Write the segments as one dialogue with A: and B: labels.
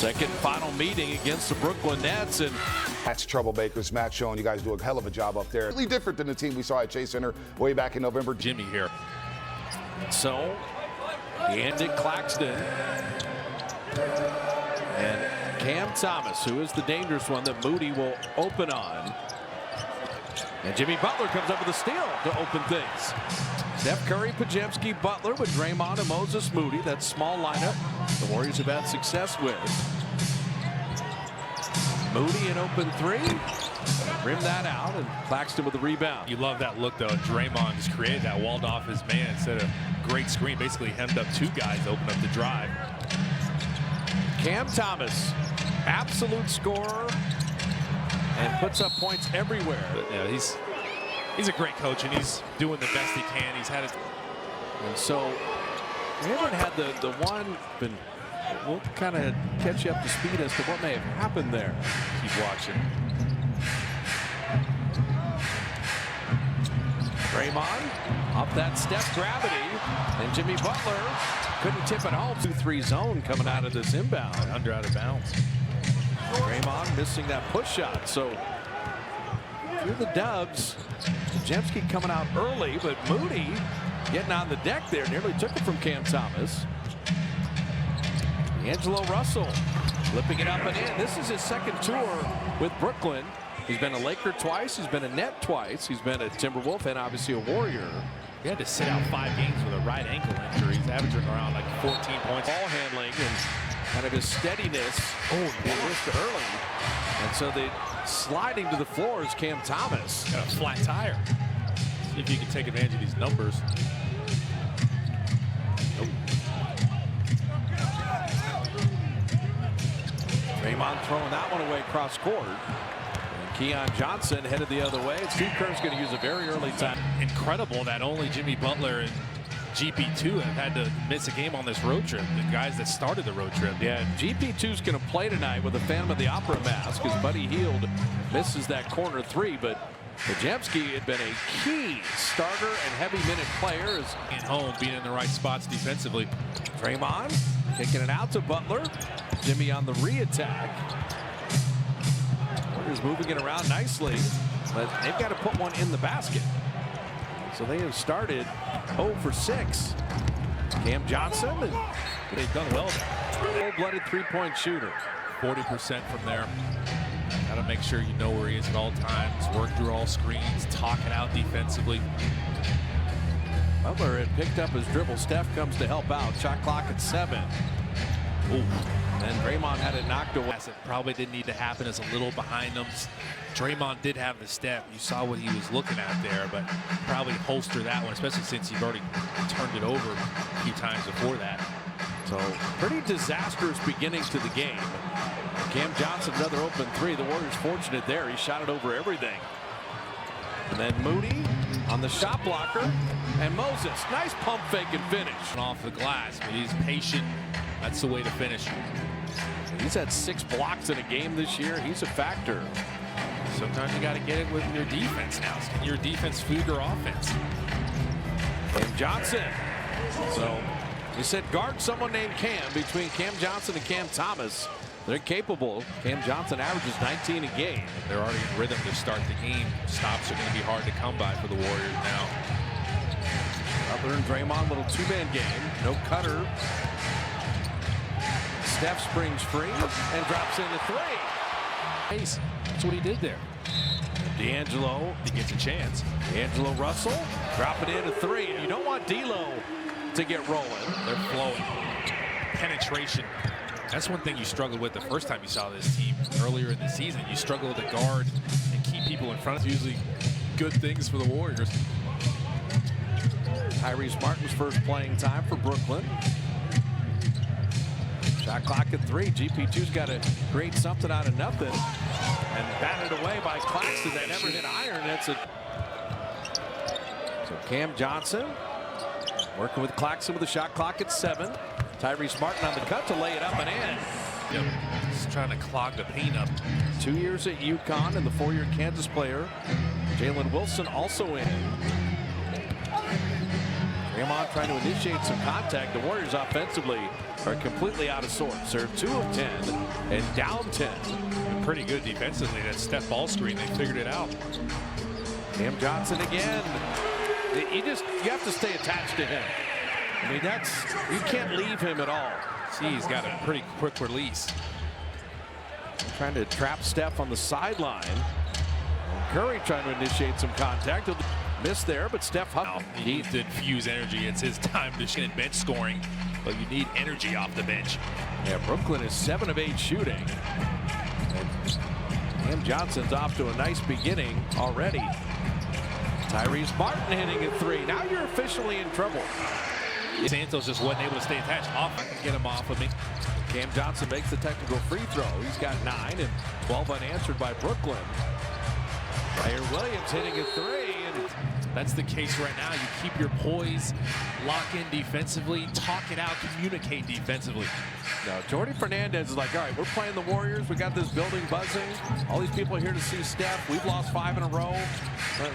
A: Second final meeting against the Brooklyn Nets, and
B: that's Troublemakers. Matt showing you guys do a hell of a job up there. Really different than the team we saw at Chase Center way back in November.
A: Jimmy here. So, Andy Claxton and Cam Thomas, who is the dangerous one that Moody will open on. And Jimmy Butler comes up with a steal to open things. Steph Curry, Podziemski, Butler with Draymond and Moses Moody. That small lineup the Warriors have had success with. Moody an open three. Rim that out, and Claxton with the rebound.
C: You love that look, though. Draymond just created that, walled off his man instead of great screen. Basically hemmed up two guys to open up the drive.
A: Cam Thomas, absolute scorer, and puts up points everywhere.
C: But, yeah, he's a great coach, and he's doing the best he can. He's had it.
A: And so we haven't had the one, but we'll kind of catch you up to speed as to what may have happened there.
C: Keep watching.
A: Draymond up that Steph gravity, and Jimmy Butler couldn't tip it home. 2-3 zone coming out of this inbound.
C: Under out of bounds.
A: Draymond missing that push shot. So through the Dubs, Podziemski coming out early, but Moody getting on the deck there, nearly took it from Cam Thomas. D'Angelo Russell flipping it up and in. This is his second tour with Brooklyn. He's been a Laker twice. He's been a Net twice. He's been a Timberwolf and obviously a Warrior.
C: He had to sit out 5 games with a right ankle injury. He's averaging around like 14 points.
A: Ball handling and kind of his steadiness. Oh, he missed early. And so the sliding to the floor is Cam Thomas.
C: Got a flat tire. See if you can take advantage of these numbers. Nope.
A: Draymond throwing that one away cross court. Keon Johnson headed the other way. Steve Kerr's going to use a very early time.
C: Incredible that only Jimmy Butler and GP2 have had to miss a game on this road trip. The guys that started the road trip.
A: Yeah, GP2's going to play tonight with a Phantom of the Opera mask as Buddy Hield misses that corner three. But Podziemski had been a key starter and heavy minute player.
C: At home, being in the right spots defensively.
A: Draymond kicking it out to Butler. Jimmy on the re-attack. Warriors moving it around nicely, but they've got to put one in the basket. So they have started 0 for 6. Cam Johnson, and
C: they've done well there.
A: Full-blooded three-point shooter.
C: 40% from there. Got to make sure you know where he is at all times. Work through all screens. Talk it out defensively.
A: Butler had picked up his dribble. Steph comes to help out. Shot clock at 7. Ooh. And Draymond had it knocked away.
C: It probably didn't need to happen. As a little behind them. Draymond did have the step. You saw what he was looking at there, but probably holster that one, especially since he'd already turned it over a few times before that.
A: So pretty disastrous beginning to the game. Cam Johnson, another open three. The Warriors fortunate there. He shot it over everything. And then Moody on the shot blocker. And Moses, nice pump fake and finish.
C: Off the glass, but he's patient. That's the way to finish.
A: He's had 6 blocks in a game this year. He's a factor.
C: Sometimes you got to get it with your defense now. Can your defense food your offense?
A: Cam Johnson. So you said guard someone named Cam between Cam Johnson and Cam Thomas. They're capable. Cam Johnson averages 19 a game.
C: They're already in rhythm to start the game. Stops are going to be hard to come by for the Warriors now.
A: Butler and Draymond, little 2-man game. No cutter. Steph springs free and drops in the 3.
C: That's what he did there.
A: D'Angelo,
C: he gets a chance.
A: D'Angelo Russell dropping in a 3. And you don't want D'Lo to get rolling.
C: They're flowing. Penetration. That's one thing you struggled with the first time you saw this team earlier in the season. You struggle to guard and keep people in front. It's usually good things for the Warriors.
A: Tyrese Martin's first playing time for Brooklyn. Shot clock at 3. GP2's got to create something out of nothing. And batted away by Claxton. They never hit iron. That's a. So Cam Johnson working with Claxton with the shot clock at 7. Tyrese Martin on the cut to lay it up and in.
C: Yep. Just trying to clog the paint up.
A: 2 years at UConn and the 4-year Kansas player. Jalen Wilson also in. Draymond trying to initiate some contact. The Warriors offensively are completely out of sorts. They're 2 of 10 and down 10.
C: Pretty good defensively. That step ball screen, they figured it out.
A: Cam Johnson again. You have to stay attached to him. I mean, you can't leave him at all.
C: See, he's got a pretty quick release.
A: Trying to trap Steph on the sideline. Curry trying to initiate some contact. He'll miss there, but Steph
C: He needs to infuse energy. It's his time to get bench scoring, but you need energy off the bench.
A: Yeah, Brooklyn is 7 of 8 shooting. And Cam Johnson's off to a nice beginning already. Tyrese Martin hitting a 3. Now you're officially in trouble.
C: Santos just wasn't able to stay attached. I can get him off of me.
A: Cam Johnson makes the technical free throw. He's got 9 and 12 unanswered by Brooklyn. Zaire Williams hitting a 3. And
C: that's the case right now. You keep your poise, lock in defensively, talk it out, communicate defensively.
A: No, Jordy Fernandez is like, all right, we're playing the Warriors. We got this building buzzing. All these people are here to see Steph. We've lost 5 in a row.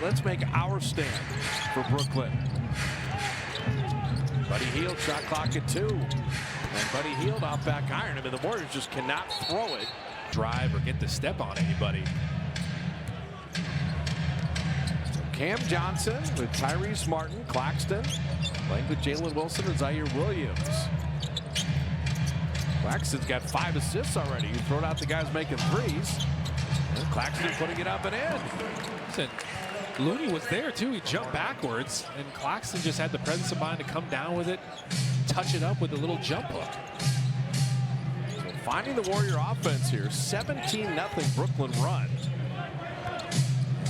A: Let's make our stand for Brooklyn. Buddy Hield, shot clock at 2. And Buddy Hield off back iron. I mean, the Warriors just cannot throw it.
C: Drive or get the step on anybody.
A: Cam Johnson with Tyrese Martin, Claxton, playing with Jalen Wilson and Zaire Williams. Claxton's got 5 assists already. You throw out the guys making threes. And Claxton putting it up and in.
C: Listen, Looney was there too. He jumped backwards, and Claxton just had the presence of mind to come down with it, touch it up with a little jump hook.
A: So finding the Warrior offense here, 17-0 Brooklyn run.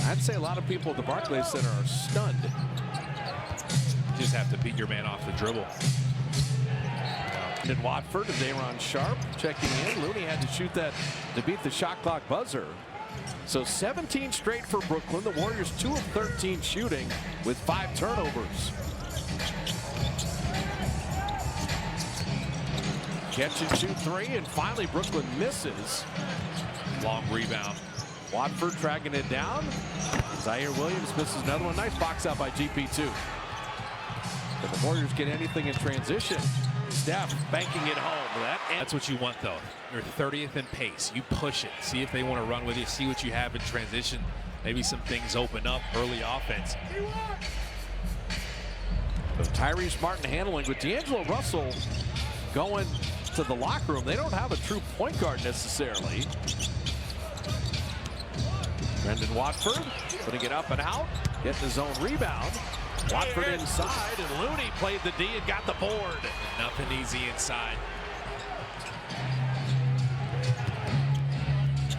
A: I'd say a lot of people at the Barclays Center are stunned.
C: You just have to beat your man off the dribble.
A: And Watford and Day'Ron Sharpe checking in. Looney had to shoot that to beat the shot clock buzzer. So 17 straight for Brooklyn. The Warriors 2 of 13 shooting with 5 turnovers. Catch and shoot 3, and finally Brooklyn misses.
C: Long rebound.
A: Watford tracking it down. Zaire Williams misses another one. Nice box out by GP2. If the Warriors get anything in transition, Steph banking it home.
C: That's what you want, though. You're 30th in pace. You push it. See if they want to run with you. See what you have in transition. Maybe some things open up early offense.
A: So Tyrese Martin handling with D'Angelo Russell going to the locker room. They don't have a true point guard necessarily. Brendan Watford putting it up and out, getting his own rebound. Watford inside, and Looney played the D and got the board.
C: Nothing easy inside.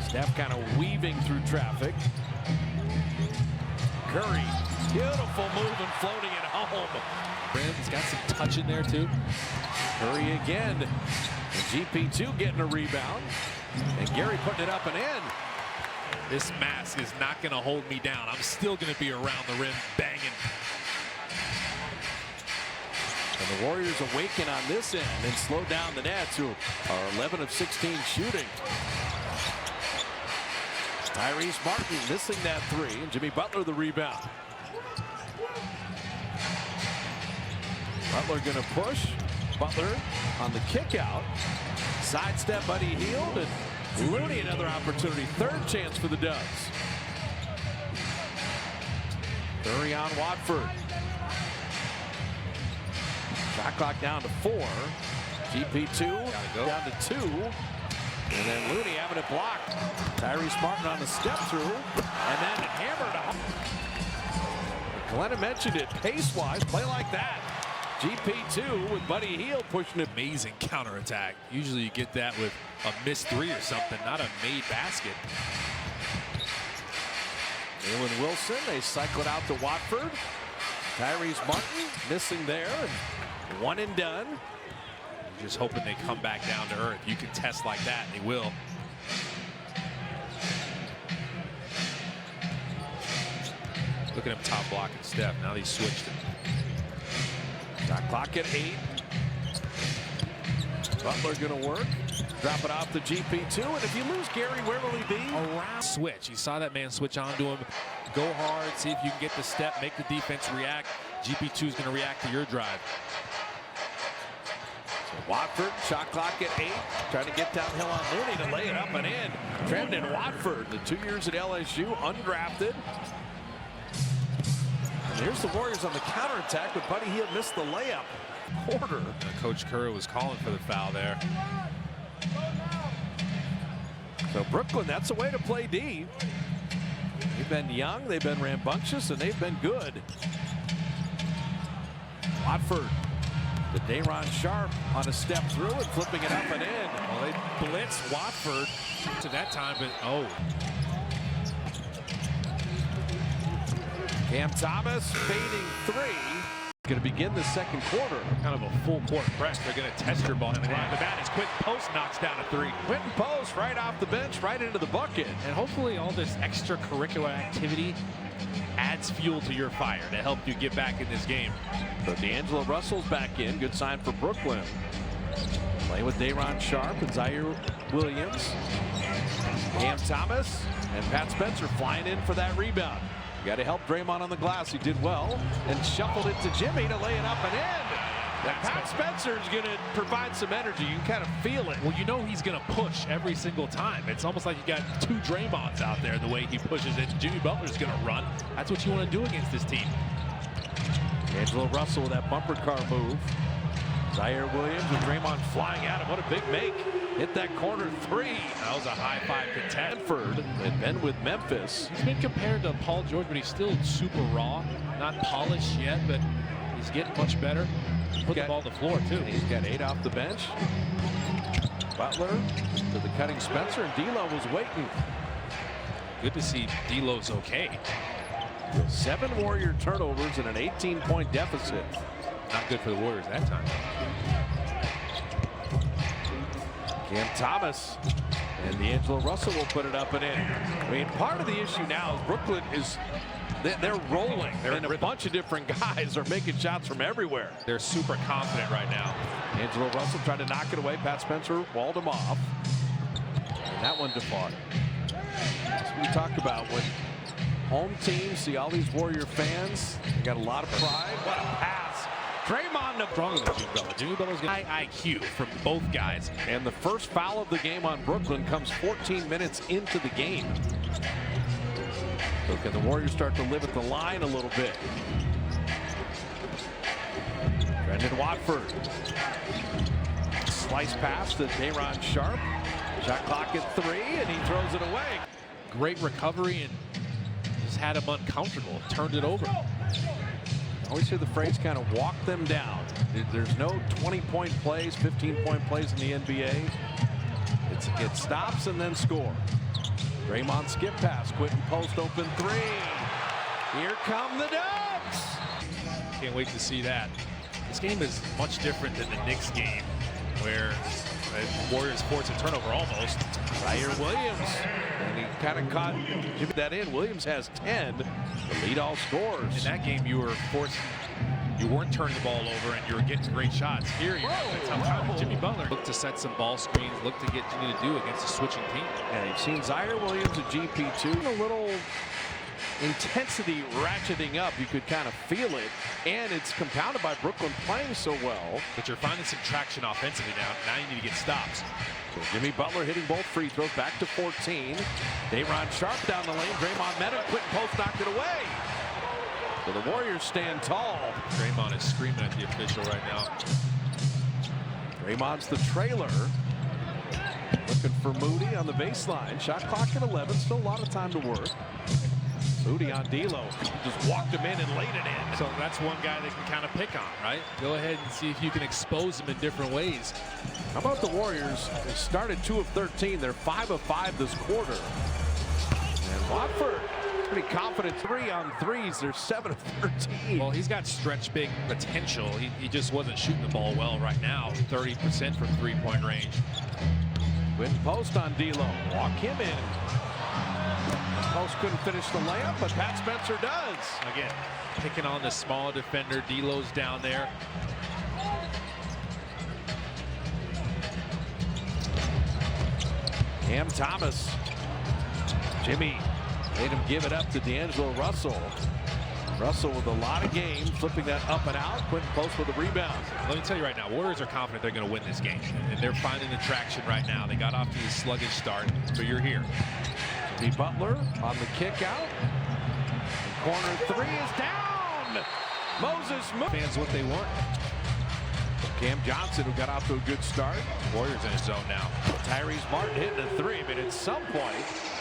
A: Steph kind of weaving through traffic. Curry, beautiful move and floating it home.
C: Brandon's got some touch in there too.
A: Curry again. And GP2 getting a rebound. And Gary putting it up and in.
C: This mask is not going to hold me down. I'm still going to be around the rim banging.
A: And the Warriors awaken on this end and slow down the Nets, who are 11 of 16 shooting. Tyrese Martin missing that 3, and Jimmy Butler the rebound. Butler going to push. Butler on the kick out. Sidestep Buddy Hield, and Looney another opportunity. 3rd chance for the Dubs. Curry on Watford. Shot clock down to 4. GP2 down to 2. And then Looney having it blocked. Tyrese Martin on the step through. And then hammered home. Glenna mentioned it. Pace-wise, play like that. GP2 with Buddy Hield pushing it.
C: Amazing counterattack. Usually you get that with a missed 3 or something, not a made basket.
A: Jalen Wilson, they cycle it out to Watford. Tyrese Martin missing there. And 1 and done.
C: Just hoping they come back down to earth. You can test like that, and they will. Look at him top blocking Steph. Now he switched it.
A: Shot clock at 8. Butler going to work. Drop it off to GP2. And if you lose Gary, where will he be?
C: Around switch. You saw that man switch onto him. Go hard. See if you can get the step. Make the defense react. GP2 is going to react to your drive.
A: So Watford, shot clock at 8. Trying to get downhill on Looney to lay it up and in. Trendon Watford, the 2 years at LSU, undrafted. And here's the Warriors on the counterattack, but Buddy Hield missed the layup. Quarter.
C: Coach Curry was calling for the foul there.
A: So Brooklyn, that's a way to play D. They've been young, they've been rambunctious, and they've been good. Watford to Day'Ron Sharp on a step through and flipping it up and in.
C: Well, they blitz Watford to that time, but
A: Cam Thomas fading 3. Going to begin the second quarter.
C: kind of a full court press. They're going to test your ball. And the bat is Quentin Post knocks down a 3.
A: Quentin Post right off the bench, right into the bucket.
C: And hopefully all this extracurricular activity adds fuel to your fire to help you get back in this game.
A: So D'Angelo Russell's back in. Good sign for Brooklyn. Play with Day'Ron Sharp and Zaire Williams. Cam Thomas and Pat Spencer flying in for that rebound. You got to help Draymond on the glass. He did well and shuffled it to Jimmy to lay it up and in. Pat Spencer's going to provide some energy. You can kind of feel it.
C: Well, you know he's going to push every single time. It's almost like you got 2 Draymonds out there the way he pushes it. Jimmy Butler's going to run. That's what you want to do against this team.
A: D'Angelo Russell with that bumper car move. Zaire Williams and Draymond flying at him. What a big make. Hit that corner 3.
C: That was a high 5 contest.
A: Stanford had been with Memphis.
C: He's been compared to Paul George, but he's still super raw. Not polished yet, but he's getting much better. Put the ball on the floor, too.
A: He's got 8 off the bench. Butler to the cutting Spencer, and D'Lo was waiting.
C: Good to see D'Lo's okay.
A: 7 Warrior turnovers and an 18-point deficit.
C: Not good for the Warriors that time.
A: Cam Thomas and D'Angelo Russell will put it up and in. I mean, part of the issue now is Brooklyn is they're rolling. And a bunch of different guys are making shots from everywhere.
C: They're super confident right now.
A: D'Angelo Russell tried to knock it away. Pat Spencer walled him off. And that one default. That's what we talk about when home teams see all these Warrior fans. They got a lot of pride. What a pass. Draymond stronger than Jimmy Butler. Jimmy Butler's got high IQ from both guys. And the first foul of the game on Brooklyn comes 14 minutes into the game. So can the Warriors start to live at the line a little bit? Trendon Watford. Slice pass to Day'Ron Sharp. Shot clock at 3, and he throws it away.
C: Great recovery and just had him uncomfortable. Turned it over.
A: I always hear the phrase kind of walk them down. There's no 20-point plays, 15-point plays in the NBA. It stops and then score. Draymond skip pass. Quentin Post open 3. Here come the Dubs.
C: Can't wait to see that. This game is much different than the Knicks game, where the Warriors forced a turnover almost.
A: Zaire Williams. And he kind of caught that in. Williams has 10. The lead all scores.
C: In that game, you weren't turning the ball over and you were getting great shots. Here, you're having a tough time with Jimmy Butler. Look to set some ball screens, look to get what you need to do against a switching team.
A: And you've seen Zaire Williams at GP2. A little intensity ratcheting up. You could kind of feel it. And it's compounded by Brooklyn playing so well.
C: But you're finding some traction offensively now. Now you need to get stops.
A: So Jimmy Butler hitting both free throws, back to 14. Day'Ron Sharp down the lane. Draymond met him. Quentin Post knocked it away. So the Warriors stand tall.
C: Draymond is screaming at the official right now.
A: Draymond's the trailer. Looking for Moody on the baseline. Shot clock at 11. Still a lot of time to work. Moody on D'Lo. Just walked him in and laid it in.
C: So that's one guy they can kind of pick on, right? Go ahead and see if you can expose him in different ways.
A: How about the Warriors? They started 2 of 13. They're 5 of 5 this quarter. And Watford pretty confident 3 on 3s. They're 7 of 13.
C: Well, he's got stretch big potential. He just wasn't shooting the ball well right now. 30% from 3-point range.
A: Quentin Post on D'Lo. Walk him in. Post couldn't finish the layup, but Pat Spencer does.
C: Again, picking on the small defender. D'Lo's down there.
A: Cam Thomas. Jimmy made him give it up to D'Angelo Russell. Russell with a lot of game, flipping that up and out. Quentin Close with the rebound.
C: Let me tell you right now, Warriors are confident they're going to win this game. And they're finding the traction right now. They got off to a sluggish start, but you're here.
A: Jimmy Butler on the kick out. Corner three is down. Moses
C: Fans what they want.
A: Cam Johnson, who got off to a good start.
C: Warriors in his zone now.
A: Tyrese Martin hitting a three, but at some point,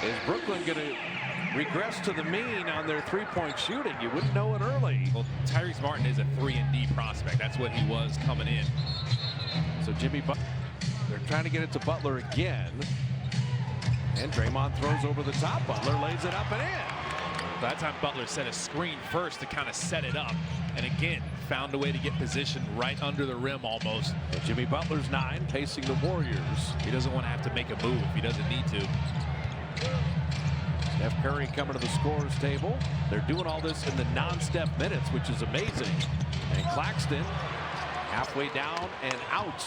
A: is Brooklyn going to regress to the mean on their three-point shooting? You wouldn't know it early.
C: Well, Tyrese Martin is a 3-and-D prospect. That's what he was coming in.
A: So Jimmy Butler, they're trying to get it to Butler again. And Draymond throws over the top. Butler lays it up and in.
C: That time Butler set a screen first to kind of set it up. And again, found a way to get positioned right under the rim almost.
A: But Jimmy Butler's 9, pacing the Warriors.
C: He doesn't want to have to make a move if he doesn't need to.
A: Steph Curry coming to the scorer's table. They're doing all this in the non-Steph minutes, which is amazing. And Claxton halfway down and out.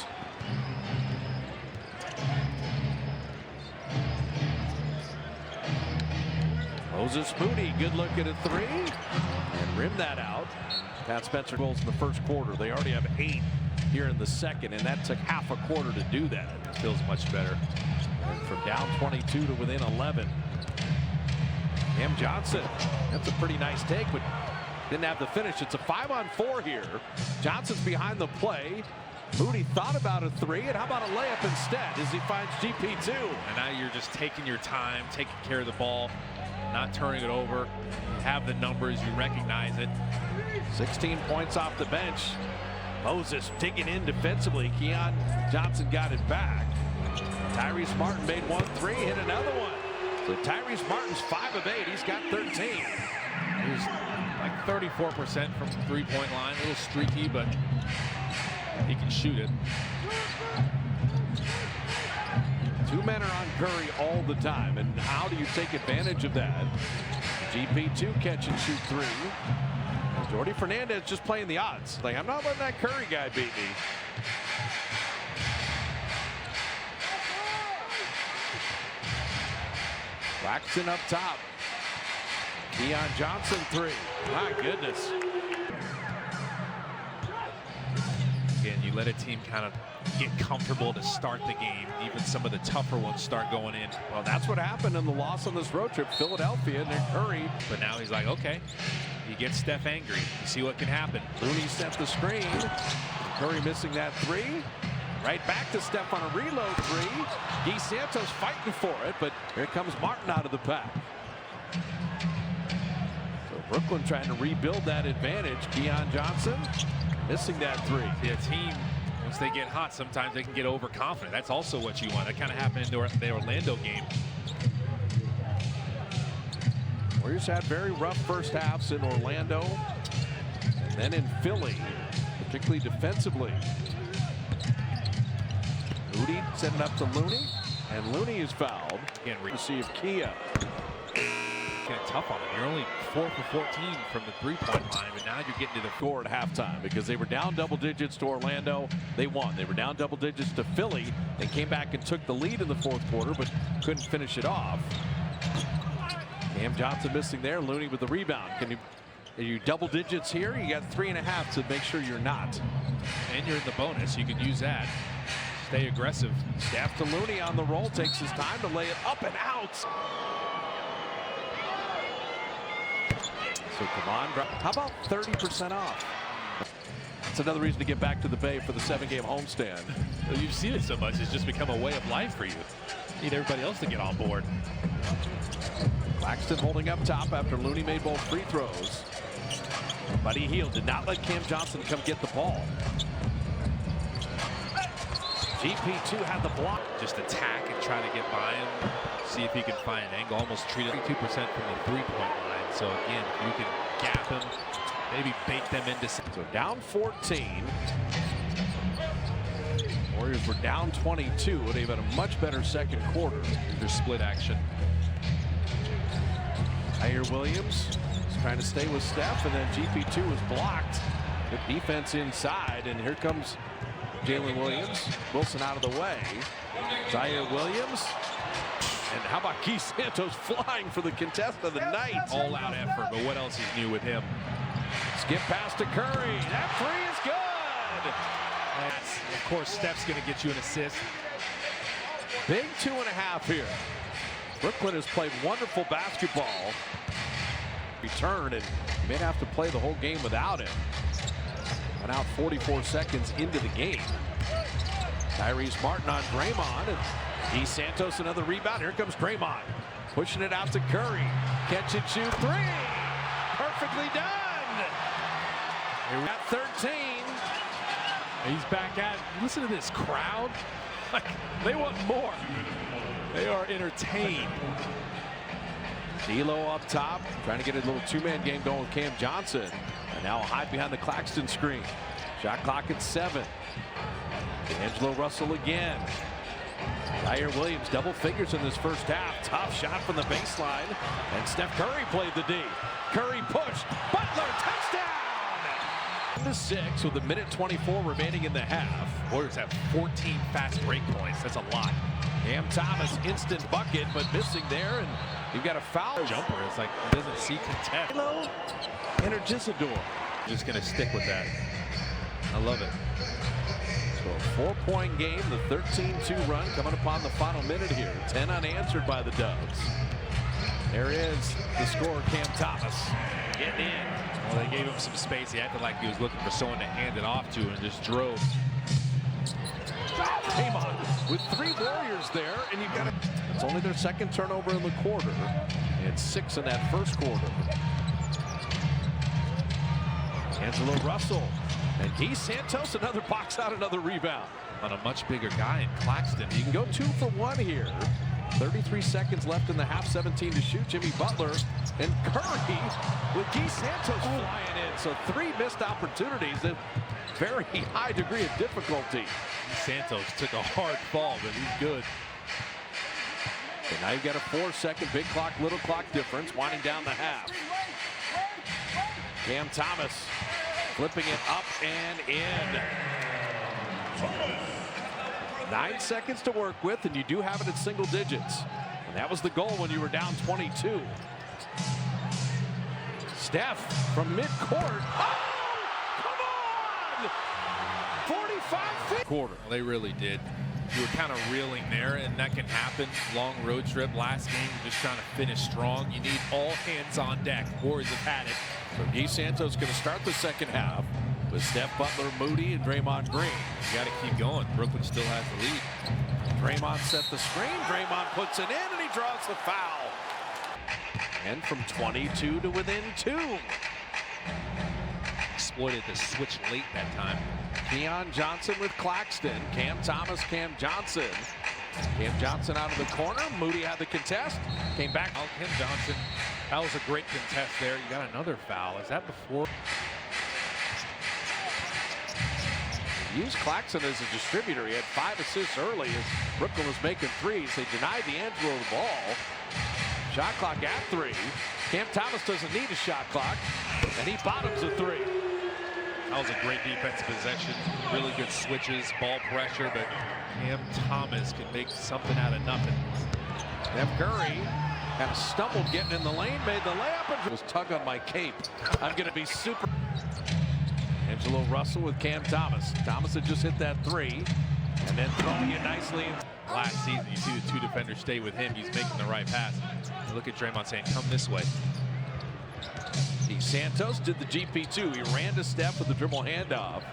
A: Moses Moody, good look at a three. And rim that out. Pat Spencer goals in the first quarter. They already have 8 here in the second, and that took half a quarter to do that.
C: It feels much better.
A: And from down 22 to within 11. Cam Johnson, that's a pretty nice take, but didn't have the finish. It's a 5-on-4 here. Johnson's behind the play. Moody thought about a three, and how about a layup instead as he finds GP2.
C: And now you're just taking your time, taking care of the ball, not turning it over. You have the numbers, you recognize it.
A: 16 points off the bench. Moses digging in defensively. Keon Johnson got it back. Tyrese Martin made 1 3, hit another one. So Tyrese Martin's 5 of 8. He's got 13.
C: He's like 34% from the three-point line. A little streaky, but he can shoot it.
A: 2 men are on Curry all the time, and how do you take advantage of that? GP2 catch and shoot 3. Jordy Fernandez just playing the odds. Like, I'm not letting that Curry guy beat me. Claxton up top. Keon Johnson 3. My goodness.
C: Again, you let a team kind of get comfortable to start the game. Even some of the tougher ones start going in.
A: Well, that's what happened in the loss on this road trip. Philadelphia and then Curry.
C: But now he's like, okay, he gets Steph angry. You see what can happen.
A: Looney set the screen. Curry missing that 3. Right back to Steph on a reload 3. Guy Santos fighting for it, but here comes Martin out of the pack. So Brooklyn trying to rebuild that advantage. Keon Johnson missing that 3.
C: See, a team, once they get hot, sometimes they can get overconfident. That's also what you want. That kind of happened in the Orlando game.
A: Warriors had very rough first halves in Orlando and then in Philly, particularly defensively. Moody setting up to Looney, and Looney is fouled.
C: Again,
A: to see if Kia.
C: Getting tough on him. You're only 4 for 14 from the three-point line, but now you're getting to the
A: Score at halftime because they were down double digits to Orlando. They won. They were down double digits to Philly. They came back and took the lead in the fourth quarter, but couldn't finish it off. Cam Johnson missing there. Looney with the rebound. Are you double digits here? You got 3.5 to make sure you're not.
C: And you're in the bonus. You can use that. Stay aggressive.
A: Steph to Looney on the roll. Takes his time to lay it up and out. So come on. How about 30% off? That's another reason to get back to the Bay for the 7-game homestand.
C: You've seen it so much. It's just become a way of life for you. You need everybody else to get on board.
A: Claxton holding up top after Looney made both free throws. Buddy Hield did not let Cam Johnson come get the ball. GP2 had the block.
C: Just attack and try to get by him. See if he can find an angle. Almost treated 32% from the three-point line. So again, if you can gap him, maybe bait them into.
A: So down 14. Warriors were down 22. They've had a much better second quarter.
C: Their split action.
A: Zaire Williams is trying to stay with Steph, and then GP2 is blocked. Good defense inside, and here comes Jalen Williams. Wilson out of the way. Zaire Williams. And how about Guy Santos flying for the contest of the night?
C: All-out effort, but what else is new with him?
A: Skip pass to Curry. That three is good.
C: Of course, Steph's going to get you an assist.
A: Big 2.5 here. Brooklyn has played wonderful basketball. Return, and may have to play the whole game without him. Went out 44 seconds into the game. Tyrese Martin on Draymond, and Santos another rebound. Here comes Draymond, pushing it out to Curry. Catch and shoot three. Perfectly done. Here we got 13.
C: He's back at it. Listen to this crowd. Like, they want more. They are entertained.
A: D'Lo up top, trying to get a little two-man game going with Cam Johnson. And now a hide behind the Claxton screen. Shot clock at 7. D'Angelo Russell again. Zaire Williams double figures in this first half. Tough shot from the baseline. And Steph Curry played the D. Curry pushed. Butler, touchdown! 6 with 1:24 remaining in the half.
C: Warriors have 14 fast break points. That's a lot.
A: Cam Thomas, instant bucket, but missing there. And you've got a foul.
C: Jumper. It's like he doesn't see contest.
A: Energizador.
C: Just going to stick with that. I love it.
A: So a 4-point game, the 13-2 run coming upon the final minute here. 10 unanswered by the Dubs. There is the scorer, Cam Thomas, getting in.
C: Well, they gave him some space. He acted like he was looking for someone to hand it off to and just drove.
A: Draymond with 3 Warriors there, and you've got it. It's only their second turnover in the quarter. And 6 in that first quarter. D'Angelo Russell and Santos, another box out, another rebound.
C: On a much bigger guy in Claxton.
A: You can go 2 for 1 here. 33 seconds left in the half, 17 to shoot. Jimmy Butler and Curry with Santos flying in. So 3 missed opportunities at very high degree of difficulty.
C: Santos took a hard fall, but he's good.
A: And now you've got a 4-second big clock, little clock difference winding down the half. Cam Thomas flipping it up and in. 9 seconds to work with, and you do have it at single digits. And that was the goal when you were down 22. Steph from midcourt. Oh, come on! 45 feet.
C: Quarter. They really did. You were kind of reeling there, and that can happen. Long road trip. Last game, you're just trying to finish strong. You need all hands on deck. Warriors have had it.
A: So Santos going to start the second half with Steph, Butler, Moody, and Draymond Green.
C: You got to keep going. Brooklyn still has the lead.
A: Draymond set the screen. Draymond puts it in, and he draws the foul. And from 22 to within 2.
C: Exploited the switch late that time.
A: Keon Johnson with Claxton. Cam Thomas, Cam Johnson. Cam Johnson out of the corner. Moody had the contest. Came back.
C: Oh, Cam Johnson. That was a great contest there. You got another foul. Is that before?
A: Used Claxton as a distributor. He had 5 assists early as Brooklyn was making threes. They denied D'Angelo the ball. Shot clock at 3. Cam Thomas doesn't need a shot clock, and he bottoms a 3.
C: That was a great defensive possession. Really good switches, ball pressure, but Cam Thomas can make something out of nothing.
A: Steph Curry kind of stumbled getting in the lane, made the layup, and was tug on my cape. I'm going to be super. D'Angelo Russell with Cam Thomas. Thomas had just hit that 3, and then throwing it nicely.
C: Last season, you see the 2 defenders stay with him. He's making the right pass. Look at Draymond saying, come this way.
A: Santos did the GP2. He ran to Steph with the dribble handoff.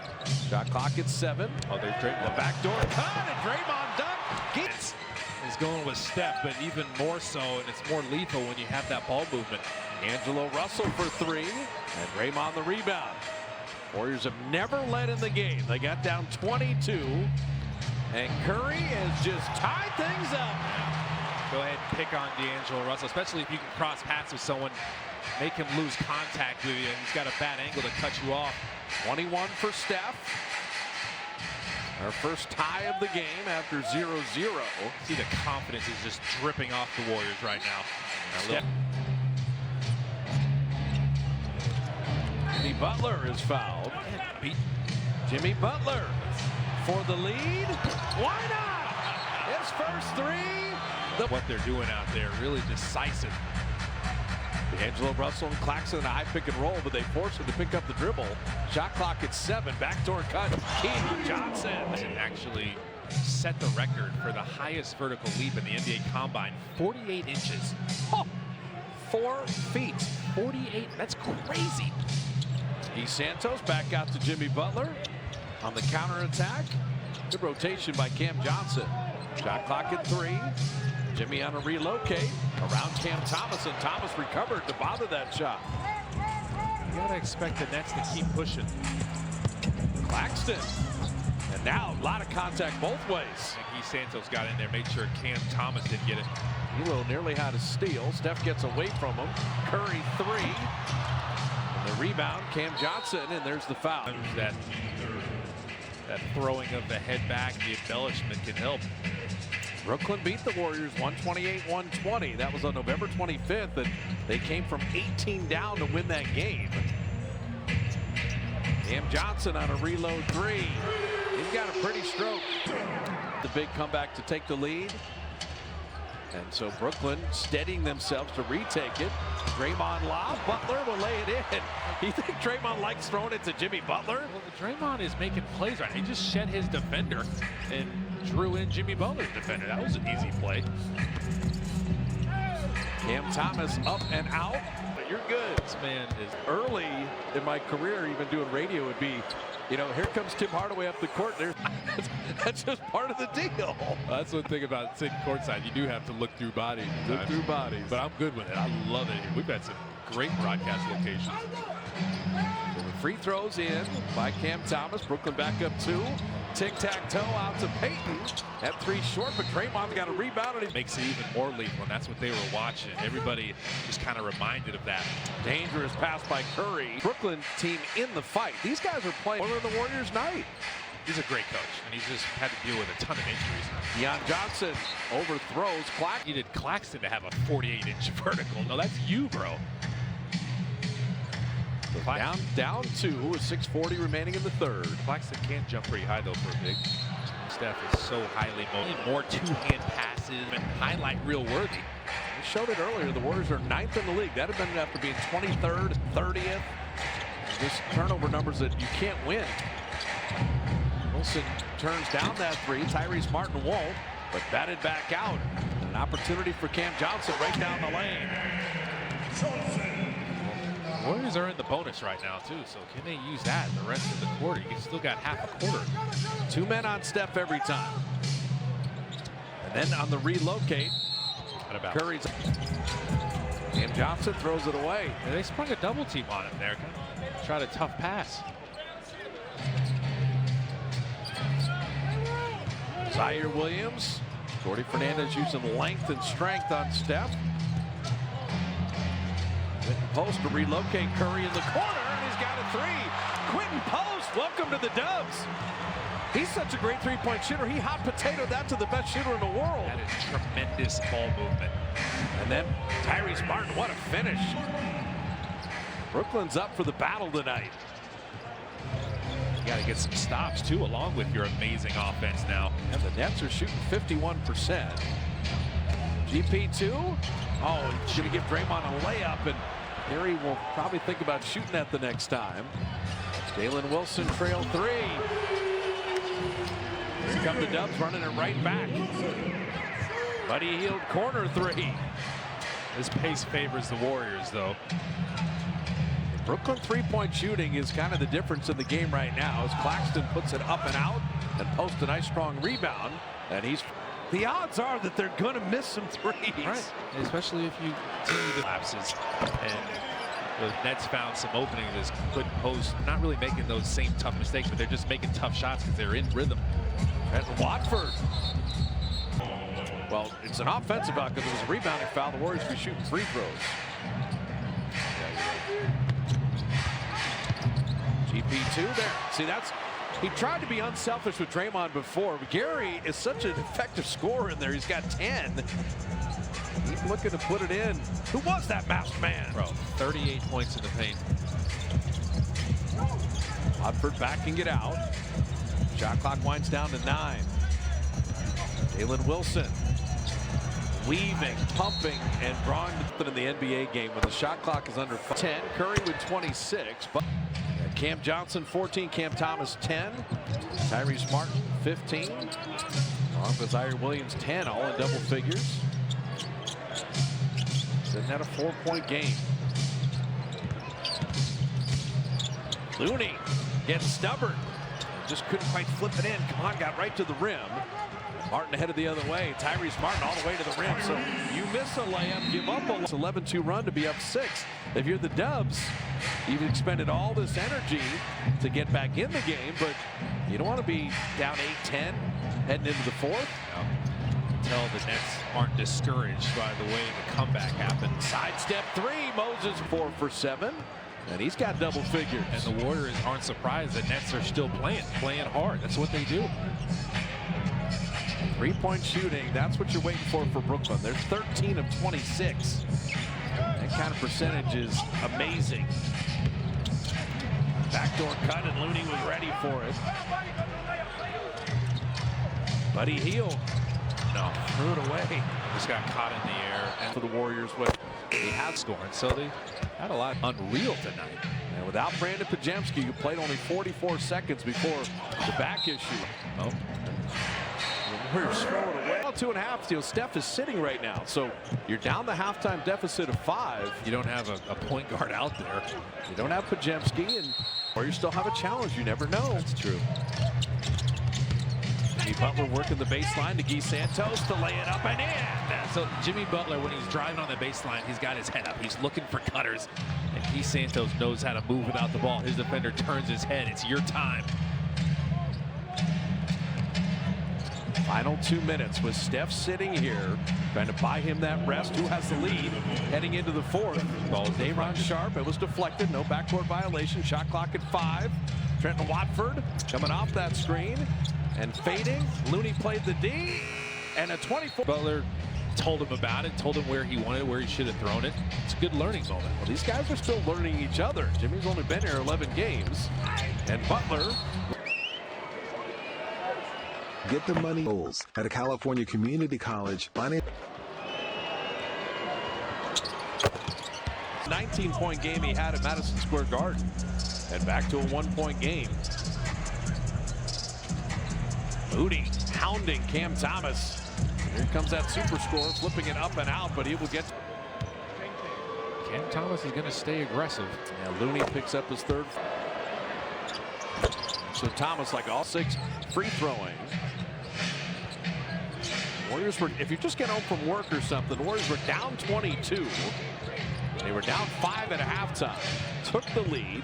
A: Shot clock at 7.
C: Oh, there's Draymond.
A: The backdoor cut, and Draymond dunk.
C: He's going with Steph, but even more so, and it's more lethal when you have that ball movement.
A: D'Angelo Russell for 3, and Draymond the rebound. Warriors have never led in the game. They got down 22, and Curry has just tied things up.
C: Go ahead and pick on D'Angelo Russell, especially if you can cross paths with someone, make him lose contact with you, and he's got a bad angle to cut you off.
A: 21 for Steph. Our first tie of the game after 0-0.
C: See, the confidence is just dripping off the Warriors right now.
A: Jimmy Butler is fouled. Jimmy Butler for the lead. Why not? His first 3.
C: What they're doing out there, really decisive.
A: Angelo Russell and Claxton in a high pick and roll, but they force him to pick up the dribble. Shot clock at 7. Backdoor cut. Keith Johnson.
C: And actually set the record for the highest vertical leap in the NBA Combine, 48 inches.
A: Oh, 4 feet.
C: 48, that's crazy.
A: Santos back out to Jimmy Butler on the counterattack. Good rotation by Cam Johnson. Shot clock at 3. Jimmy on a relocate around Cam Thomas, and Thomas recovered to bother that shot.
C: You gotta expect the Nets to keep pushing.
A: Claxton. And now a lot of contact both ways.
C: And Santos got in there, made sure Cam Thomas didn't get it.
A: Hilo nearly had a steal. Steph gets away from him. Curry 3. And the rebound, Cam Johnson, and there's the foul.
C: That throwing of the head back, the embellishment can help.
A: Brooklyn beat the Warriors 128-120. That was on November 25th, and they came from 18 down to win that game. Cam Johnson on a reload 3. He's got a pretty stroke. The big comeback to take the lead. And so Brooklyn steadying themselves to retake it. Draymond lob. Butler will lay it in. You think Draymond likes throwing it to Jimmy Butler?
C: Well, Draymond is making plays right. He just shed his defender and drew in Jimmy Butler's defender. That was an easy play.
A: Cam Thomas up and out. But you're good.
C: This man is
A: early in my career, even doing radio, would be, you know, here comes Tim Hardaway up the court. That's just part of the deal.
C: That's one thing about sitting courtside. You do have to look through bodies.
A: Look through bodies.
C: But I'm good with it. I love it. We've had some great broadcast locations.
A: So the free throws in by Cam Thomas. Brooklyn back up 2. Tic-tac-toe out to Payton. At 3 short, but Draymond got a rebound. And he
C: makes it even more lethal, and that's what they were watching. Everybody just kind of reminded of that.
A: Dangerous pass by Curry. Brooklyn team in the fight. These guys are playing one of the Warriors' night.
C: He's a great coach, and he's just had to deal with a ton of injuries.
A: Deion Johnson overthrows Claxton.
C: You needed Claxton to have a 48-inch vertical. No, that's you, bro.
A: Down 2 with 6:40 remaining in the third.
C: Claxton can't jump pretty high, though, for a big. Steph is so highly motivated. More two-hand passes and highlight reel worthy.
A: We showed it earlier. The Warriors are 9th in the league. That would have been after being 23rd, 30th. Just turnover numbers that you can't win. Wilson turns down that 3. Tyrese Martin won't, but batted back out. An opportunity for Cam Johnson right down the lane.
C: Warriors are in the bonus right now, too, so can they use that the rest of the quarter? You still got half a quarter.
A: 2 men on Steph every time. And then on the relocate, Curry's. Cam Johnson throws it away.
C: And they sprung a double team on him there. Tried a tough pass.
A: Zaire Williams. Jordy Fernandez using length and strength on Steph. Post to relocate Curry in the corner, and he's got a 3. Quentin Post, welcome to the Dubs. He's such a great three-point shooter. He hot potatoed that to the best shooter in the world.
C: That is tremendous ball movement.
A: And then Tyrese Martin, what a finish. Brooklyn's up for the battle tonight.
C: You got to get some stops, too, along with your amazing offense now.
A: And the Nets are shooting 51%. GP2. Oh, he's going to give Draymond a layup, and Harry will probably think about shooting that the next time. Jalen Wilson trail 3. Here come the Dubs running it right back. Buddy Hield corner 3.
C: This pace favors the Warriors, though.
A: Brooklyn three-point shooting is kind of the difference in the game right now as Claxton puts it up and out and posts a nice strong rebound, and he's. The odds are that they're going to miss some threes.
C: Right, especially if you continue the lapses. And the Nets found some opening in this couldn't post. Not really making those same tough mistakes, but they're just making tough shots because they're in rhythm.
A: And Watford. Well, it's an offensive foul because it was a rebounding foul. The Warriors be shooting free throws. GP2 there. See, that's. He tried to be unselfish with Draymond before, but Gary is such an effective scorer in there. He's got 10. He's looking to put it in. Who was that masked man?
C: Bro, 38 points in the paint.
A: Watford backing it out. Shot clock winds down to 9. Jalen Wilson. weaving, pumping, and drawing in the NBA game when the shot clock is under 10. Curry with 26. But Cam Johnson 14, Cam Thomas 10, Tyrese Martin 15, along with Zaire Williams 10, all in double figures. Then had a 4-point game. Looney gets stubborn. Just couldn't quite flip it in. Come on, got right to the rim. Martin headed the other way. Tyrese Martin all the way to the rim. So you miss a layup, give up a 11-2 run to be up 6. If you're the Dubs, you've expended all this energy to get back in the game, but you don't want to be down 8-10 heading into the 4th.
C: Tell the Nets aren't discouraged by the way the comeback happened.
A: Sidestep 3, Moses 4 for 7. And he's got double figures.
C: And the Warriors aren't surprised the Nets are still playing hard. That's what they do.
A: 3-point shooting, that's what you're waiting for Brooklyn. They're 13 of 26. That kind of percentage is amazing. Backdoor cut, and Looney was ready for it. Buddy Hield, no, threw it away.
C: Just got caught in the air.
A: And for the Warriors, what
C: they had scoring, so they had a lot unreal tonight.
A: And without Brandon Pajemski, who played only 44 seconds before the back issue.
C: Oh.
A: Warriors throw it away. 2.5. Steph is sitting right now, so you're down the halftime deficit of 5.
C: You don't have a point guard out there.
A: You don't have Pajemski, or you still have a challenge. You never know.
C: That's true.
A: Jimmy Butler working the baseline to Guy Santos to lay it up and in.
C: So Jimmy Butler, when he's driving on the baseline, he's got his head up. He's looking for cutters, and Guy Santos knows how to move without the ball. His defender turns his head. It's your time.
A: Final 2 minutes with Steph sitting here, trying to buy him that rest. Who has the lead heading into the 4th? Ball Day'Ron Sharpe. It was deflected. No backcourt violation. Shot clock at 5. Trenton Watford coming off that screen and fading. Looney played the D, and a 24.
C: Butler told him about it, told him where he wanted it, where he should have thrown it. It's a good learning moment.
A: Well, these guys are still learning each other. Jimmy's only been here 11 games, and Butler.
D: Get the money goals at a California community college.
A: 19-point game he had at Madison Square Garden, and back to a 1-point game. Moody hounding Cam Thomas. Here comes that super score, flipping it up and out, but he will get.
C: Cam Thomas is going to stay aggressive.
A: Yeah, Looney picks up his 3rd. So Thomas, like all 6 free throwing. Warriors were, if you just get home from work or something, the Warriors were down 22. They were down 5 at halftime. Took the lead,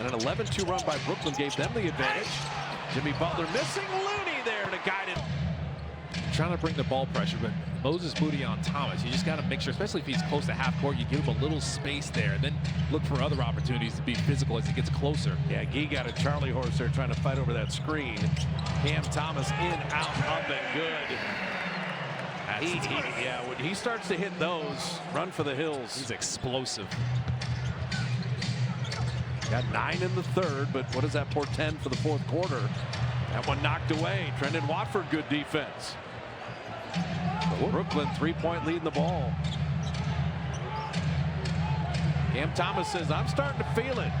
A: and an 11-2 run by Brooklyn gave them the advantage. Jimmy Butler missing. Looney there to guide it.
C: Trying to bring the ball pressure, but Moses Moody on Thomas, you just got to make sure, especially if he's close to half court, you give him a little space there, and then look for other opportunities to be physical as he gets closer.
A: Yeah, Guy got a Charlie horse there trying to fight over that screen. Cam Thomas in, out, up, and good. Yeah, when he starts to hit those, run for the hills.
C: He's explosive.
A: Got 9 in the 3rd, but what does that portend for the 4th quarter? That one knocked away. Trenton Watford, good defense. Brooklyn 3-point lead in the ball. Cam Thomas says, I'm starting to feel it.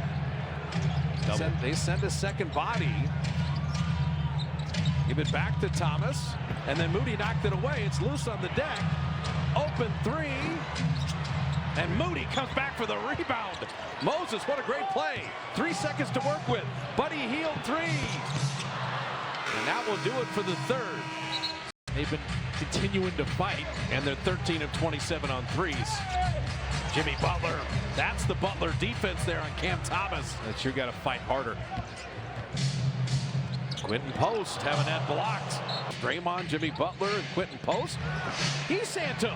A: They send a second body. Give it back to Thomas, and then Moody knocked it away. It's loose on the deck. Open 3, and Moody comes back for the rebound. Moses, what a great play. 3 seconds to work with. Buddy Hield 3. And that will do it for the 3rd.
C: They've been continuing to fight,
A: and they're 13 of 27 on 3s. Jimmy Butler, that's the Butler defense there on Cam Thomas.
C: That you got to fight harder.
A: Quentin Post having that blocked. Draymond, Jimmy Butler, and Quentin Post. Guy Santos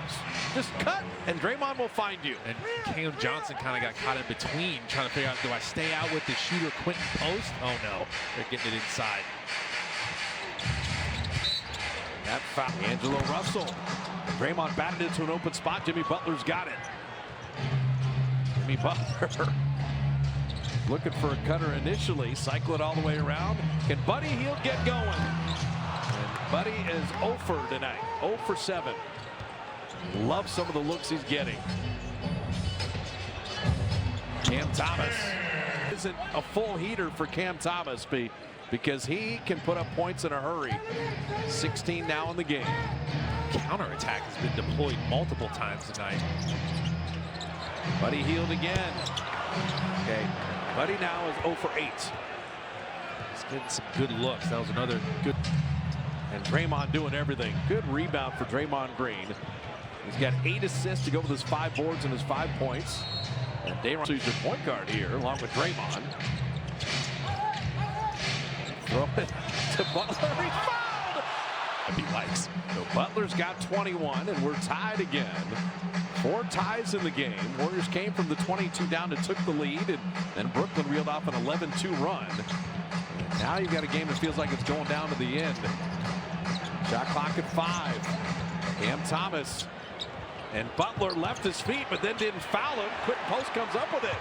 A: just cut, and Draymond will find you.
C: And Cam Johnson kind of got caught in between, trying to figure out, do I stay out with the shooter Quentin Post? Oh no, they're getting it inside.
A: That foul. Angelo Russell. Draymond batted into an open spot. Jimmy Butler's got it. Jimmy Butler looking for a cutter initially. Cycle it all the way around. Can Buddy Hield get going? And Buddy is 0 for tonight. 0 for 7. Love some of the looks he's getting. Cam Thomas isn't a full heater for Cam Thomas because he can put up points in a hurry. 16 now in the game.
C: Counterattack has been deployed multiple times tonight.
A: Buddy Hield again. Okay, Buddy now is 0 for 8.
C: He's getting some good looks. That was another good.
A: And Draymond doing everything. Good rebound for Draymond Green. He's got 8 assists to go with his 5 boards and his 5 points. And Dayron's your point guard here, along with Draymond. Throw it to Butler. He's fouled!
C: That'd be likes.
A: So Butler's got 21, and we're tied again. 4 ties in the game. Warriors came from the 22 down and took the lead, and then Brooklyn reeled off an 11-2 run. And now you've got a game that feels like it's going down to the end. Shot clock at 5. Cam Thomas. And Butler left his feet, but then didn't foul him. Quick post comes up with it.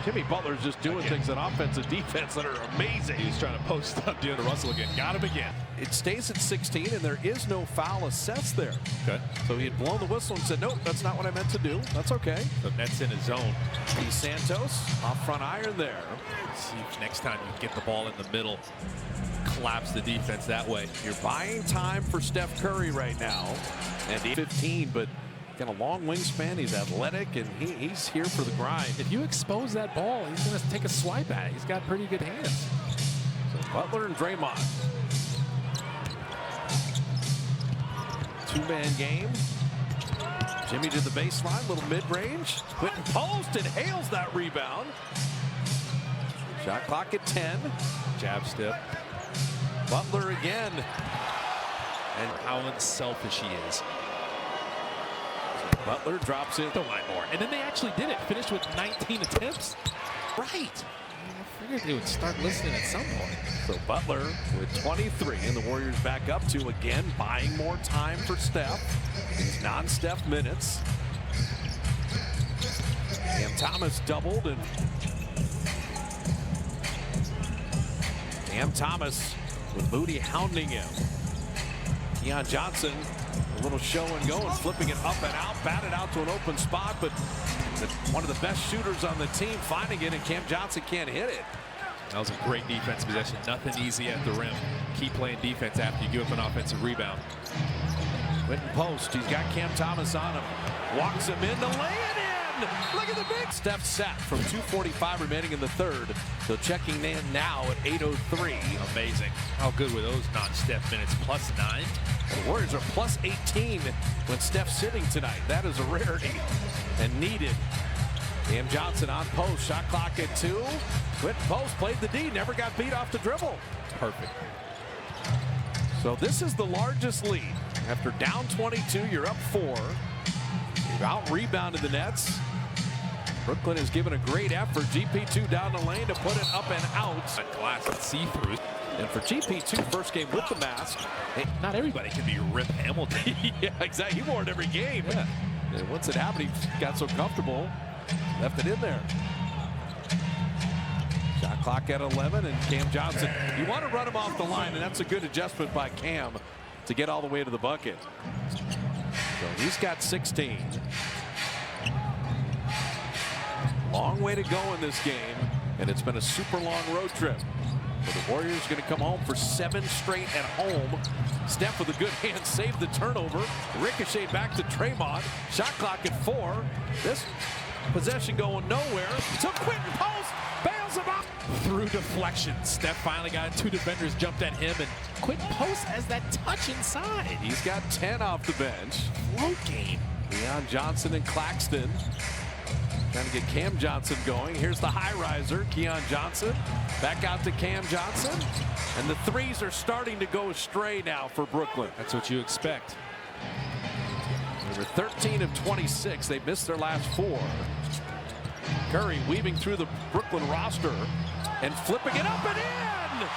A: Jimmy Butler's just doing things on offense and defense that are amazing.
C: He's trying to post up D'Angelo Russell again. Got him again.
A: It stays at 16, and there is no foul assessed there.
C: Okay.
A: So he had blown the whistle and said, nope, that's not what I meant to do. That's okay.
C: The Nets in his zone.
A: Santos off front iron there.
C: See if next time you get the ball in the middle, collapse the defense that way.
A: You're buying time for Steph Curry right now. And he's 15, but got a long wingspan. He's athletic, and he's here for the grind.
C: If you expose that ball, he's going to take a swipe at it. He's got pretty good hands.
A: So Butler and Draymond. 2-man game. Jimmy to the baseline, little mid-range. Quentin post and hails that rebound. Shot clock at 10.
C: Jab step.
A: Butler again.
C: And how unselfish he is.
A: Butler drops it.
C: Don't mind more. And then they actually did it. Finished with 19 attempts. Right. I figured they would start listening at some point.
A: So Butler with 23, and the Warriors back up to again, buying more time for Steph. These non-Steph minutes. Cam Thomas doubled, and Cam Thomas with Moody hounding him. Keon Johnson, a little show and go, and flipping it up and out, batted out to an open spot, but one of the best shooters on the team finding it, and Cam Johnson can't hit it.
C: That was a great defense possession. Nothing easy at the rim. Keep playing defense after you give up an offensive rebound.
A: Quentin post. He's got Cam Thomas on him. Walks him in to lay it in. Look at the big Steph set from 2:45 remaining in the third. So checking in now at 8:03.
C: Amazing. How good were those non-Steph minutes? +9.
A: The Warriors are +18 when Steph's sitting tonight. That is a rarity and needed. Cam Johnson on post. Shot clock at 2. Quentin post played the D. Never got beat off the dribble.
C: Perfect.
A: So this is the largest lead. After down 22, you're up 4. You've out-rebounded the Nets. Brooklyn has given a great effort. GP2 down the lane to put it up and out.
C: Glass and see-through.
A: And for GP2, first game with the mask.
C: Hey, not everybody can be Rip Hamilton.
A: Yeah, exactly. He wore it every game.
C: Yeah.
A: And once it happened, he got so comfortable, left it in there. Shot clock at 11, and Cam Johnson. You want to run him off the line, and that's a good adjustment by Cam to get all the way to the bucket. So he's got 16. Long way to go in this game, and it's been a super long road trip. But the Warriors going to come home for 7 straight at home. Steph with a good hand saved the turnover. Ricochet back to Draymond. Shot clock at 4. This possession going nowhere. To Quentin post. Bails him out.
C: Through deflection. Steph finally got 2 defenders jumped at him, and Quentin post has that touch inside.
A: He's got 10 off the bench.
C: Float game.
A: Keon Johnson and Claxton trying to get Cam Johnson going. Here's the high riser, Keon Johnson. Back out to Cam Johnson. And the threes are starting to go astray now for Brooklyn.
C: That's what you expect.
A: They were 13 of 26. They missed their last 4. Curry weaving through the Brooklyn roster and flipping it up and in.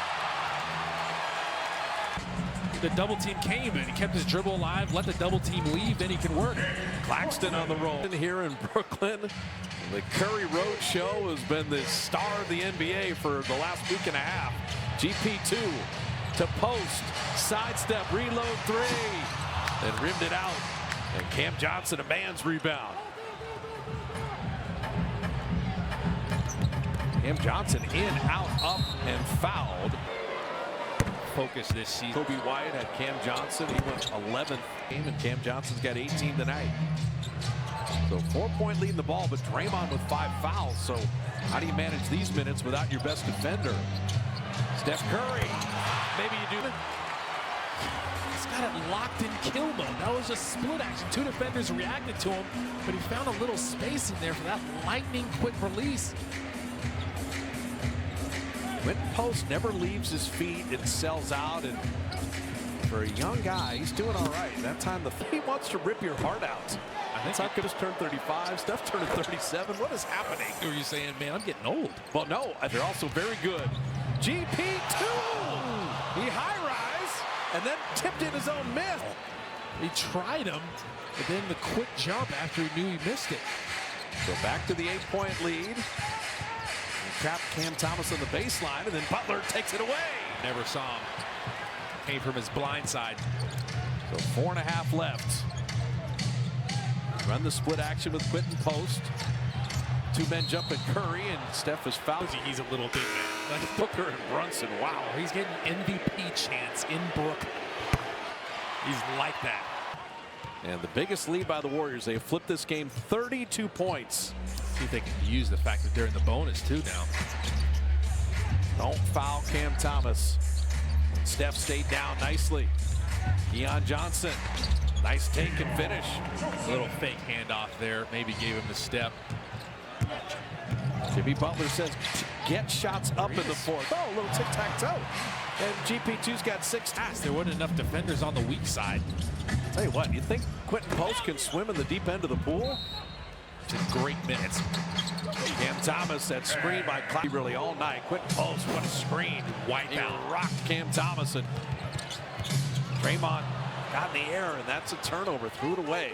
C: The double team came and he kept his dribble alive, let the double team leave, then he can work.
A: Claxton on the roll. Here in Brooklyn, the Curry Road Show has been the star of the NBA for the last week and a half. GP2 to post, sidestep, reload 3. and rimmed it out. And Cam Johnson, a man's rebound. Cam Johnson in, out, up, and fouled.
C: Focus this season.
A: Kobe Wyatt had Cam Johnson. He went 11th game, and Cam Johnson's got 18 tonight. So 4-point lead in the ball, but Draymond with 5 fouls. So how do you manage these minutes without your best defender? Steph Curry. Maybe you do it.
C: He's got it locked in kill mode. That was a split action. 2 defenders reacted to him, but he found a little space in there for that lightning quick release.
A: Quentin Post never leaves his feet and sells out, and for a young guy, he's doing all right. That time he wants to rip your heart out. I think Tuck just turned 35. Steph turned 37. What is happening?
C: Are you saying, man, I'm getting old?
A: Well, no, they're also very good. GP2. He high rise and then tipped in his own miss.
C: He tried him, but then the quick jump after he knew he missed it.
A: So back to the 8-point lead. Trapped Cam Thomas on the baseline, and then Butler takes it away.
C: Never saw him. Came from his blind side.
A: So 4.5 left. Run the split action with Quentin Post. 2 men jump at Curry, and Steph is fouled.
C: He's a little big man.
A: Like Booker and Brunson. Wow.
C: He's getting MVP chance in Brooklyn. He's like that.
A: And the biggest lead by the Warriors. They have flipped this game 32 points.
C: See if they can use the fact that they're in the bonus too now.
A: Don't foul Cam Thomas. Steph stayed down nicely. Keon Johnson. Nice take and finish.
C: A little fake handoff there. Maybe gave him the step.
A: Jimmy Butler says get shots up in the fourth. Oh, a little tic-tac-toe. And GP2's got 6 tasks.
C: There weren't enough defenders on the weak side.
A: Tell you what, you think Quentin Post can swim in the deep end of the pool?
C: Just great minutes.
A: Cam Thomas, that screen by Clyde really all night. Quentin Post, what a screen.
C: Wipe out.
A: He rocked Cam Thomas, and Draymond got in the air, and that's a turnover. Threw it away.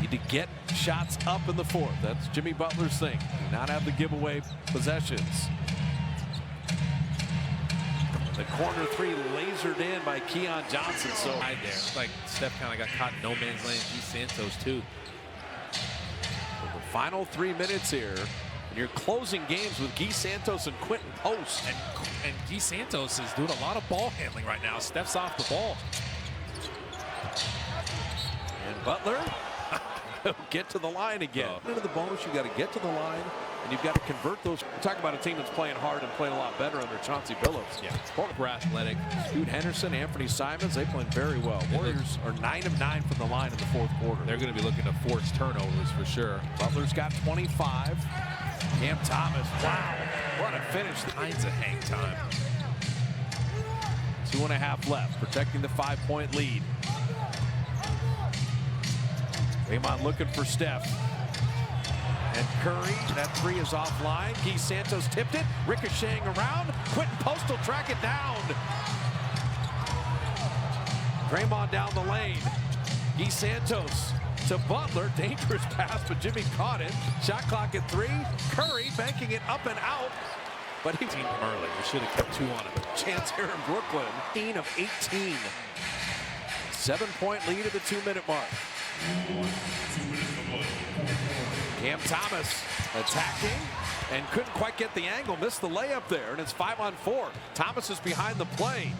A: Need to get shots up in the fourth. That's Jimmy Butler's thing. Do not have the giveaway possessions. The corner 3 lasered in by Keon Johnson. So
C: Right there. It's like Steph kind of got caught in no man's land. G. Santos too.
A: the final 3 minutes here, and you're closing games with Guy Santos and Quentin Post.
C: And G. Santos is doing a lot of ball handling right now. Steph's off the ball.
A: And Butler get to the line again. Into the bonus, you got to get to the line, and you've got to convert those. We're talking about a team that's playing hard and playing a lot better under Chauncey Billups.
C: Yeah, we're athletic.
A: Scoot Henderson, Anthony Simons, they playing very well. Warriors are 9 of 9 from the line in the fourth quarter.
C: They're going to be looking to force turnovers for sure.
A: Butler's got 25. Cam Thomas, wow, what a finish.
C: Kinds of hang time.
A: 2.5 left, protecting the 5-point lead. Draymond looking for Steph. And Curry, that 3 is offline. Guy Santos tipped it, ricocheting around. Quentin Post will track it down. Draymond down the lane. Guy Santos to Butler. Dangerous pass, but Jimmy caught it. Shot clock at 3. Curry banking it up and out. But he
C: Team early. We should have kept 2 on him.
A: Chance here in Brooklyn. 18 of 18. 7-point lead at the 2-minute mark. Cam Thomas attacking and couldn't quite get the angle. Missed the layup there, and it's 5-on-4. Thomas is behind the play.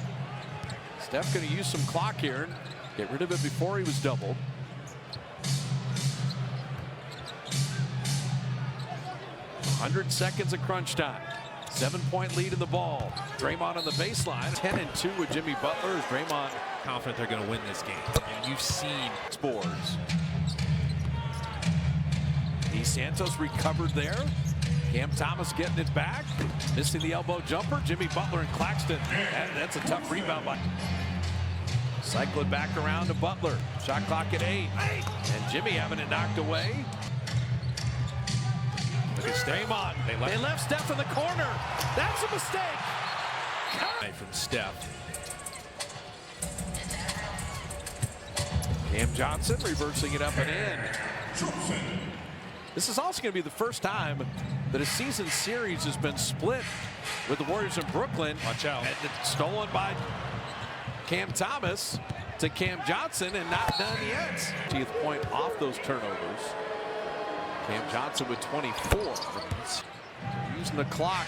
A: Steph going to use some clock here and get rid of it before he was doubled. "100 seconds of crunch time. 7-point lead in the ball. Draymond on the baseline. 10-2 with Jimmy Butler as Draymond
C: Confident they're going to win this game. And you've seen
A: scores. D. Santos recovered there. Cam Thomas getting it back. Missing the elbow jumper. Jimmy Butler and Claxton. That's a tough rebound by. Cycle it back around to Butler. Shot clock at 8. And Jimmy having it knocked away. Look at Draymond. They left Steph in the corner. That's a mistake.
C: from Steph.
A: Cam Johnson reversing it up and in. This is also going to be the first time that a season series has been split with the Warriors in Brooklyn.
C: Watch out.
A: And it's stolen by Cam Thomas to Cam Johnson, and not done yet. 10th point off those turnovers. Cam Johnson with 24. Using the clock,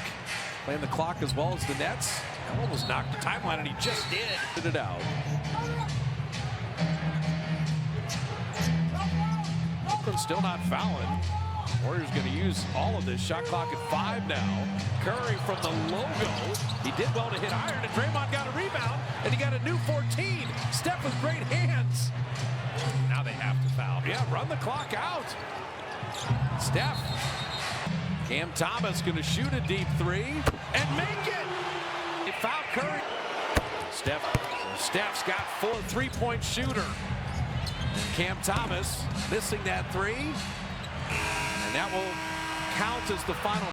A: playing the clock as well as the Nets. Almost knocked the timeline, and he just did. Put it out. Brooklyn's still not fouling. Warriors going to use all of this. Shot clock at 5 now. Curry from the logo. He did well to hit iron, and Draymond got a rebound, and he got a new 14. Steph with great hands.
C: Now they have to foul.
A: Yeah, run the clock out. Steph. Cam Thomas going to shoot a deep 3 and make it. They foul Curry. Steph's got full three-point shooter. Cam Thomas missing that 3. And that will count as the final.